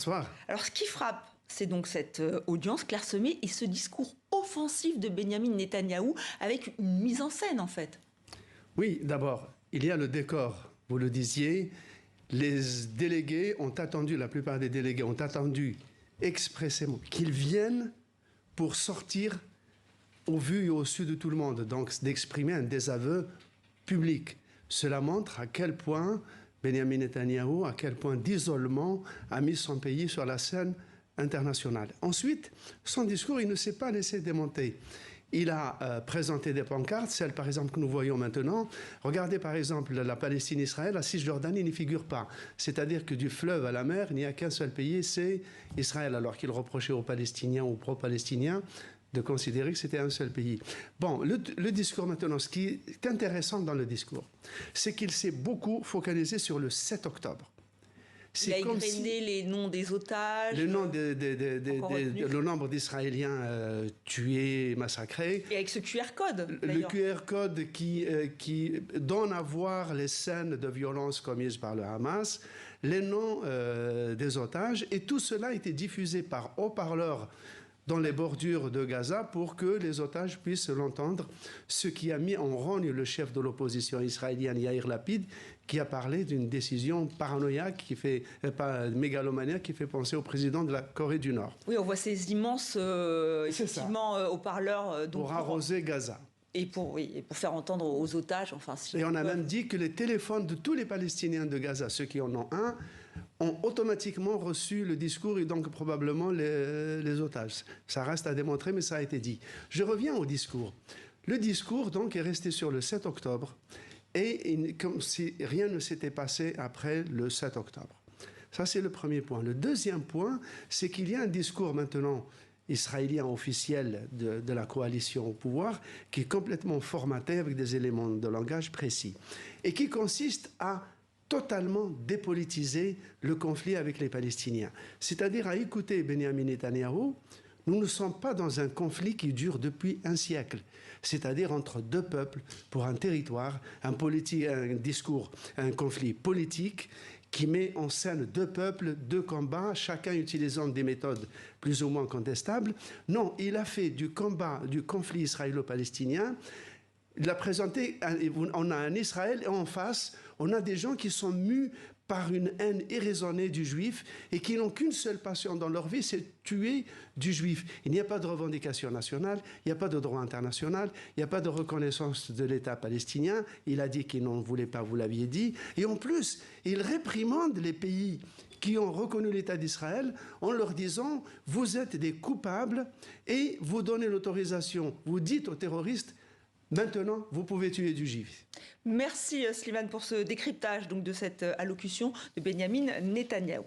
Bonsoir. Alors, ce qui frappe, c'est donc cette audience clairsemée et ce discours offensif de Benyamin Netanyahou avec une mise en scène, en fait. Oui, d'abord, il y a le décor. Vous le disiez, les délégués ont attendu, la plupart des délégués ont attendu expressément qu'ils viennent pour sortir au vu et au su de tout le monde, donc d'exprimer un désaveu public. Cela montre à quel point Benyamin Netanyahou, à quel point d'isolement a mis son pays sur la scène internationale. Ensuite, son discours, il ne s'est pas laissé démonter. Il a présenté des pancartes, celles par exemple que nous voyons maintenant. Regardez par exemple la Palestine-Israël, la Cisjordanie n'y figure pas. C'est-à-dire que du fleuve à la mer, il n'y a qu'un seul pays, c'est Israël, alors qu'il reprochait aux Palestiniens ou aux pro-Palestiniens de considérer que c'était un seul pays. Bon, le discours maintenant, ce qui est intéressant dans le discours, c'est qu'il s'est beaucoup focalisé sur le 7 octobre. Il a égrené les noms des otages. Le nombre d'Israéliens tués, massacrés. Et avec ce QR code, le QR code qui donne à voir les scènes de violence commises par le Hamas, les noms des otages, et tout cela a été diffusé par haut-parleurs dans les bordures de Gaza pour que les otages puissent l'entendre, ce qui a mis en rogne le chef de l'opposition israélienne Yair Lapid, qui a parlé d'une décision paranoïaque, mégalomaniaque, qui fait penser au président de la Corée du Nord. Oui, on voit ces immenses haut-parleurs pour arroser Gaza. Et pour faire entendre aux otages, enfin... Et on a même dit que les téléphones de tous les Palestiniens de Gaza, ceux qui en ont un, ont automatiquement reçu le discours et donc probablement les otages. Ça reste à démontrer, mais ça a été dit. Je reviens au discours. Le discours, donc, est resté sur le 7 octobre, et comme si rien ne s'était passé après le 7 octobre. Ça, c'est le premier point. Le deuxième point, c'est qu'il y a un discours maintenant israélien officiel de la coalition au pouvoir, qui est complètement formaté avec des éléments de langage précis, et qui consiste à totalement dépolitiser le conflit avec les Palestiniens. C'est-à-dire à écouter Benyamin Netanyahou, nous ne sommes pas dans un conflit qui dure depuis un siècle, c'est-à-dire entre deux peuples pour un territoire, un discours, un conflit politique qui met en scène deux peuples, deux combats, chacun utilisant des méthodes plus ou moins contestables. Non, il a fait du conflit israélo-palestinien. Il a présenté, on a un Israël et en face, on a des gens qui sont mus par une haine irraisonnée du juif et qui n'ont qu'une seule passion dans leur vie, c'est tuer du juif. Il n'y a pas de revendication nationale, il n'y a pas de droit international, il n'y a pas de reconnaissance de l'État palestinien. Il a dit qu'il n'en voulait pas, vous l'aviez dit. Et en plus, il réprimande les pays qui ont reconnu l'État d'Israël en leur disant « vous êtes des coupables et vous donnez l'autorisation, vous dites aux terroristes « maintenant, vous pouvez tuer du juif ». Merci Slimane pour ce décryptage donc, de cette allocution de Benyamin Netanyahou.